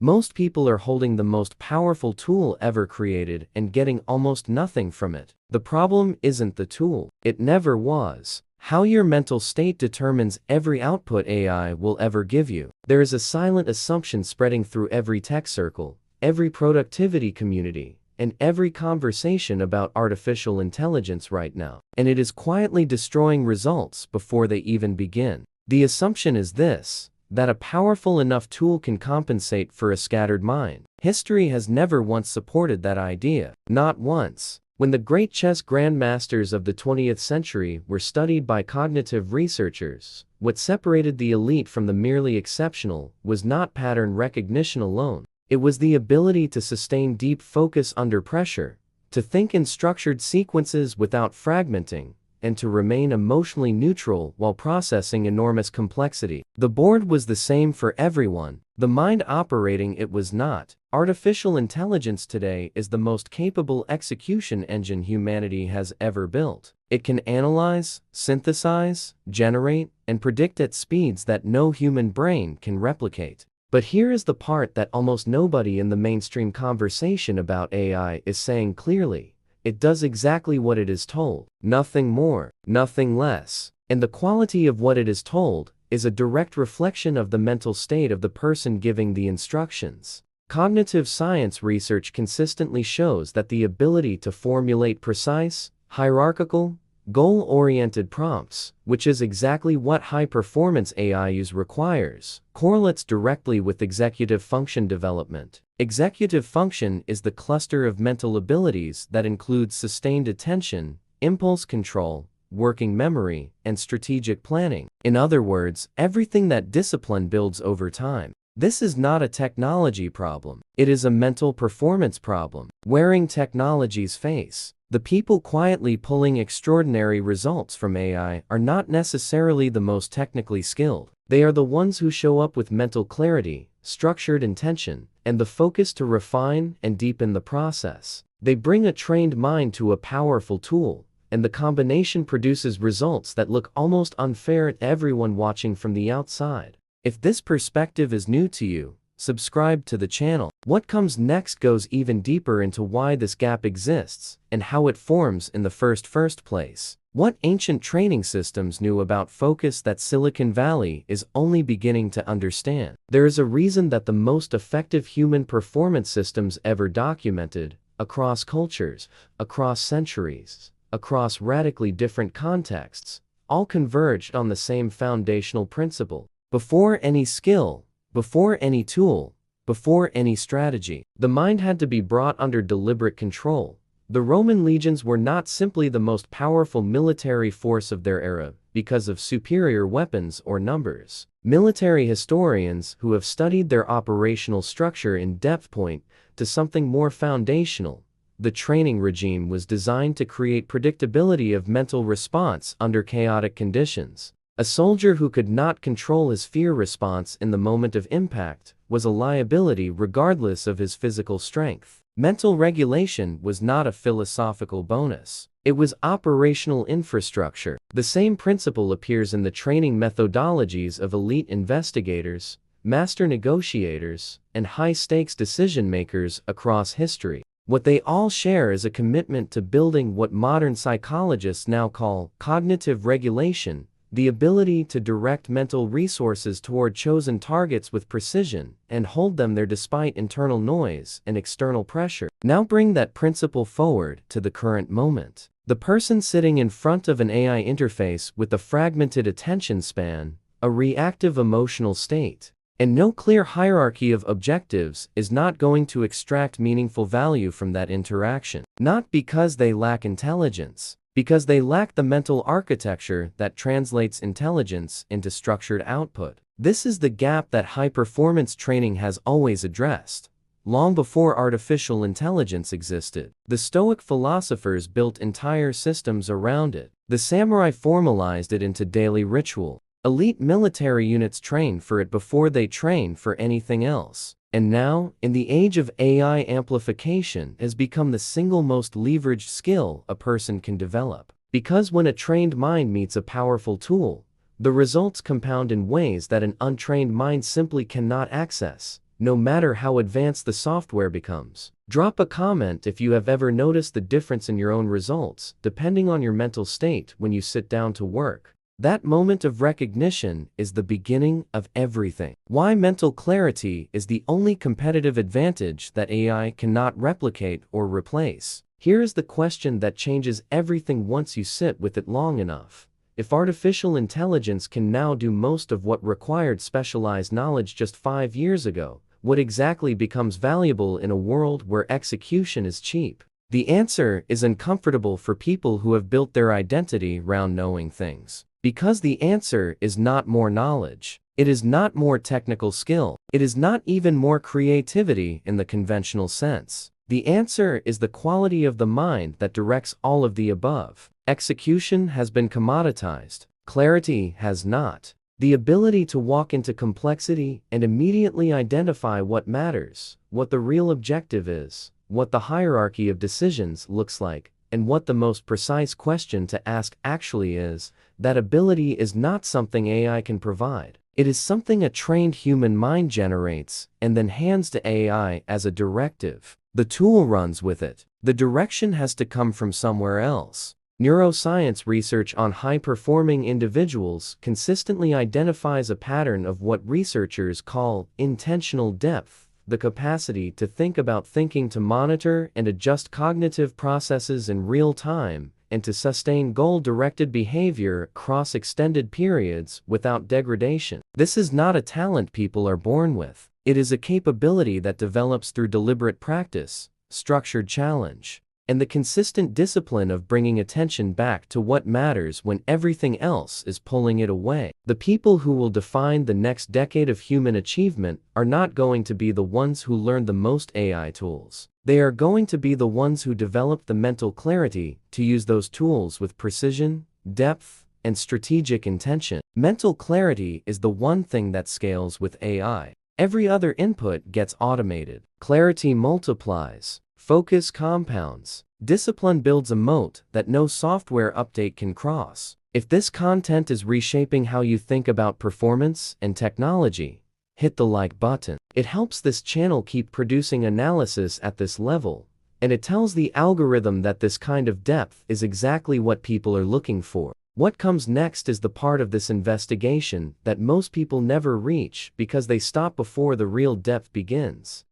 Most people are holding the most powerful tool ever created and getting almost nothing from it. The problem isn't the tool. It never was. How your mental state determines every output AI will ever give you. There is a silent assumption spreading through every tech circle, every productivity community, and every conversation about artificial intelligence right now. And it is quietly destroying results before they even begin. The assumption is this: that a powerful enough tool can compensate for a scattered mind. History has never once supported that idea. Not once. When the great chess grandmasters of the 20th century were studied by cognitive researchers, what separated the elite from the merely exceptional was not pattern recognition alone. It was the ability to sustain deep focus under pressure, to think in structured sequences without fragmenting, and to remain emotionally neutral while processing enormous complexity. The board was the same for everyone. The mind operating it was not. Artificial intelligence today is the most capable execution engine humanity has ever built. It can analyze, synthesize, generate, and predict at speeds that no human brain can replicate. But here is the part that almost nobody in the mainstream conversation about AI is saying clearly. It does exactly what it is told. Nothing more, nothing less. And the quality of what it is told is a direct reflection of the mental state of the person giving the instructions. Cognitive science research consistently shows that the ability to formulate precise, hierarchical, goal-oriented prompts, which is exactly what high-performance AI requires, correlates directly with executive function development. Executive function is the cluster of mental abilities that includes sustained attention, impulse control, working memory, and strategic planning. In other words, everything that discipline builds over time. This is not a technology problem. It is a mental performance problem. Wearing technology's face. The people quietly pulling extraordinary results from AI are not necessarily the most technically skilled. They are the ones who show up with mental clarity, structured intention, and the focus to refine and deepen the process. They bring a trained mind to a powerful tool, and the combination produces results that look almost unfair to everyone watching from the outside. If this perspective is new to you, subscribe to the channel. What comes next goes even deeper into why this gap exists and how it forms in the first place. What ancient training systems knew about focus that Silicon Valley is only beginning to understand. There is a reason that the most effective human performance systems ever documented, across cultures, across centuries, across radically different contexts, all converged on the same foundational principle. Before any skill, before any tool, before any strategy, the mind had to be brought under deliberate control. The Roman legions were not simply the most powerful military force of their era because of superior weapons or numbers. Military historians who have studied their operational structure in depth point to something more foundational. The training regime was designed to create predictability of mental response under chaotic conditions. A soldier who could not control his fear response in the moment of impact was a liability regardless of his physical strength. Mental regulation was not a philosophical bonus. It was operational infrastructure. The same principle appears in the training methodologies of elite investigators, master negotiators, and high-stakes decision-makers across history. What they all share is a commitment to building what modern psychologists now call cognitive regulation, the ability to direct mental resources toward chosen targets with precision and hold them there despite internal noise and external pressure. Now bring that principle forward to the current moment. The person sitting in front of an AI interface with a fragmented attention span, a reactive emotional state, and no clear hierarchy of objectives is not going to extract meaningful value from that interaction. Not because they lack intelligence, because they lack the mental architecture that translates intelligence into structured output. This is the gap that high-performance training has always addressed. Long before artificial intelligence existed, the Stoic philosophers built entire systems around it. The samurai formalized it into daily ritual. Elite military units train for it before they train for anything else. And now, in the age of AI, amplification has become the single most leveraged skill a person can develop. Because when a trained mind meets a powerful tool, the results compound in ways that an untrained mind simply cannot access. no matter how advanced the software becomes. Drop a comment if you have ever noticed the difference in your own results, depending on your mental state when you sit down to work. That moment of recognition is the beginning of everything. Why mental clarity is the only competitive advantage that AI cannot replicate or replace. Here is the question that changes everything once you sit with it long enough. If artificial intelligence can now do most of what required specialized knowledge just 5 years ago, what exactly becomes valuable in a world where execution is cheap? The answer is uncomfortable for people who have built their identity around knowing things. Because the answer is not more knowledge. It is not more technical skill. It is not even more creativity in the conventional sense. The answer is the quality of the mind that directs all of the above. Execution has been commoditized. Clarity has not. The ability to walk into complexity and immediately identify what matters, what the real objective is, what the hierarchy of decisions looks like, and what the most precise question to ask actually is, that ability is not something AI can provide. It is something a trained human mind generates and then hands to AI as a directive. The tool runs with it. The direction has to come from somewhere else. Neuroscience research on high-performing individuals consistently identifies a pattern of what researchers call intentional depth, the capacity to think about thinking, to monitor and adjust cognitive processes in real time, and to sustain goal-directed behavior across extended periods without degradation. This is not a talent people are born with. It is a capability that develops through deliberate practice, structured challenge, and the consistent discipline of bringing attention back to what matters when everything else is pulling it away. The people who will define the next decade of human achievement are not going to be the ones who learn the most AI tools. They are going to be the ones who develop the mental clarity to use those tools with precision, depth, and strategic intention. Mental clarity is the one thing that scales with AI. Every other input gets automated. Clarity multiplies. Focus compounds. Discipline builds a moat that no software update can cross. If this content is reshaping how you think about performance and technology, hit the like button. It helps this channel keep producing analysis at this level, and it tells the algorithm that this kind of depth is exactly what people are looking for. What comes next is the part of this investigation that most people never reach because they stop before the real depth begins.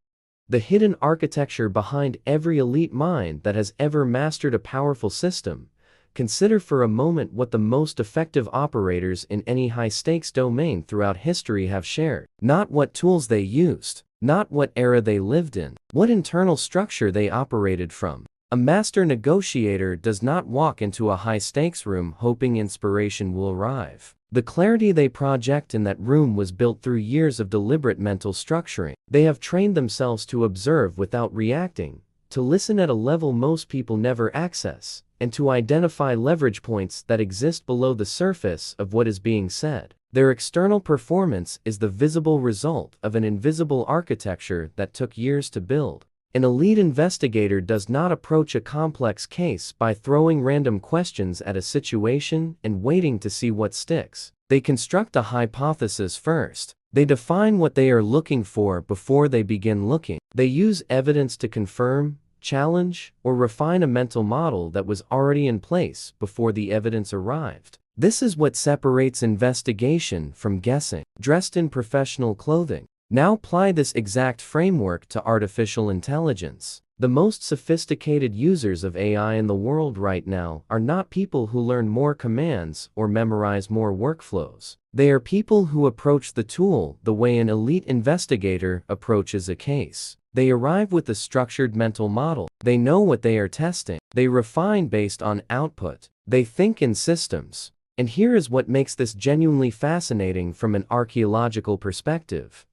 The hidden architecture behind every elite mind that has ever mastered a powerful system. Consider for a moment what the most effective operators in any high-stakes domain throughout history have shared. Not what tools they used, not what era they lived in, what internal structure they operated from. A master negotiator does not walk into a high-stakes room hoping inspiration will arrive. The clarity they project in that room was built through years of deliberate mental structuring. They have trained themselves to observe without reacting, to listen at a level most people never access, and to identify leverage points that exist below the surface of what is being said. Their external performance is the visible result of an invisible architecture that took years to build. An elite investigator does not approach a complex case by throwing random questions at a situation and waiting to see what sticks. They construct a hypothesis first. They define what they are looking for before they begin looking. They use evidence to confirm, challenge, or refine a mental model that was already in place before the evidence arrived. This is what separates investigation from guessing. Dressed in professional clothing. Now apply this exact framework to artificial intelligence. The most sophisticated users of AI in the world right now are not people who learn more commands or memorize more workflows. They are people who approach the tool the way an elite investigator approaches a case. They arrive with a structured mental model. They know what they are testing. They refine based on output. They think in systems. And here is what makes this genuinely fascinating from an archaeological perspective.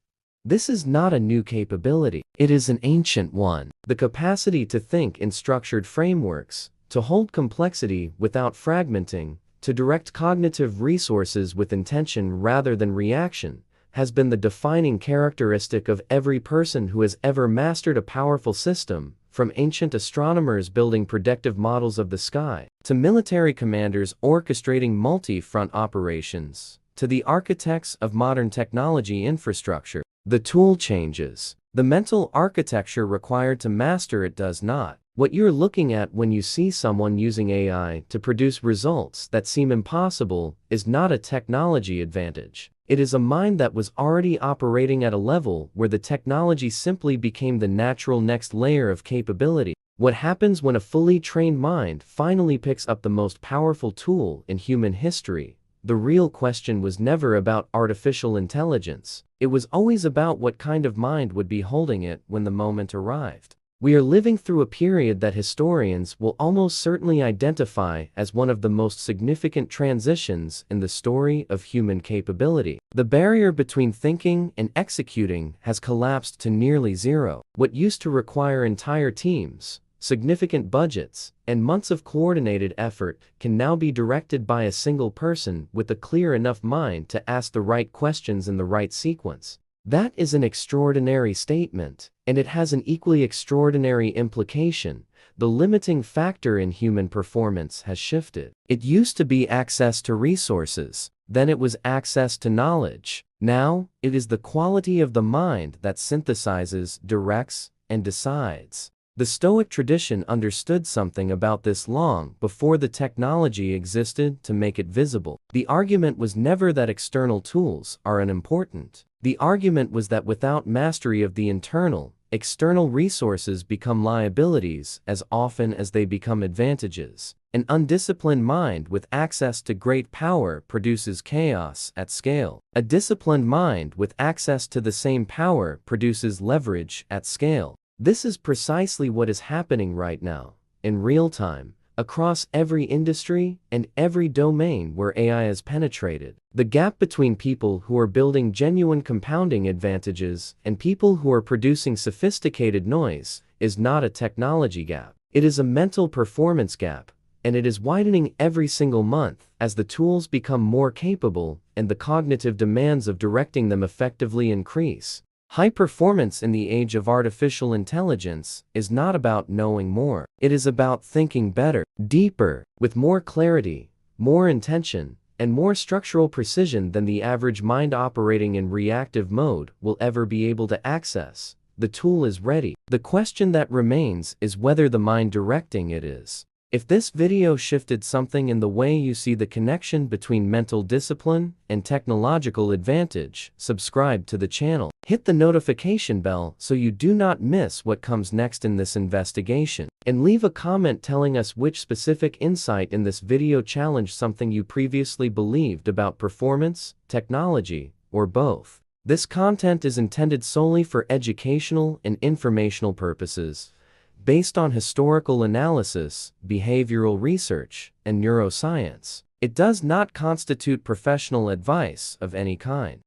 This is not a new capability. It is an ancient one. The capacity to think in structured frameworks, to hold complexity without fragmenting, to direct cognitive resources with intention rather than reaction, has been the defining characteristic of every person who has ever mastered a powerful system, from ancient astronomers building predictive models of the sky, to military commanders orchestrating multi-front operations, to the architects of modern technology infrastructure. The tool changes. The mental architecture required to master it does not. What you're looking at when you see someone using AI to produce results that seem impossible is not a technology advantage. It is a mind that was already operating at a level where the technology simply became the natural next layer of capability. What happens when a fully trained mind finally picks up the most powerful tool in human history? The real question was never about artificial intelligence. It was always about what kind of mind would be holding it when the moment arrived. We are living through a period that historians will almost certainly identify as one of the most significant transitions in the story of human capability. The barrier between thinking and executing has collapsed to nearly zero. What used to require entire teams, significant budgets, and months of coordinated effort can now be directed by a single person with a clear enough mind to ask the right questions in the right sequence. That is an extraordinary statement, and it has an equally extraordinary implication. The limiting factor in human performance has shifted. It used to be access to resources, then it was access to knowledge. Now, it is the quality of the mind that synthesizes, directs, and decides. The Stoic tradition understood something about this long before the technology existed to make it visible. The argument was never that external tools are unimportant. The argument was that without mastery of the internal, external resources become liabilities as often as they become advantages. An undisciplined mind with access to great power produces chaos at scale. A disciplined mind with access to the same power produces leverage at scale. This is precisely what is happening right now, in real time, across every industry and every domain where AI has penetrated. The gap between people who are building genuine compounding advantages and people who are producing sophisticated noise is not a technology gap. It is a mental performance gap, and it is widening every single month as the tools become more capable and the cognitive demands of directing them effectively increase. High performance in the age of artificial intelligence is not about knowing more. It is about thinking better, deeper, with more clarity, more intention, and more structural precision than the average mind operating in reactive mode will ever be able to access. The tool is ready. The question that remains is whether the mind directing it is. If this video shifted something in the way you see the connection between mental discipline and technological advantage, subscribe to the channel. Hit the notification bell so you do not miss what comes next in this investigation. And leave a comment telling us which specific insight in this video challenged something you previously believed about performance, technology, or both. This content is intended solely for educational and informational purposes, based on historical analysis, behavioral research, and neuroscience. It does not constitute professional advice of any kind.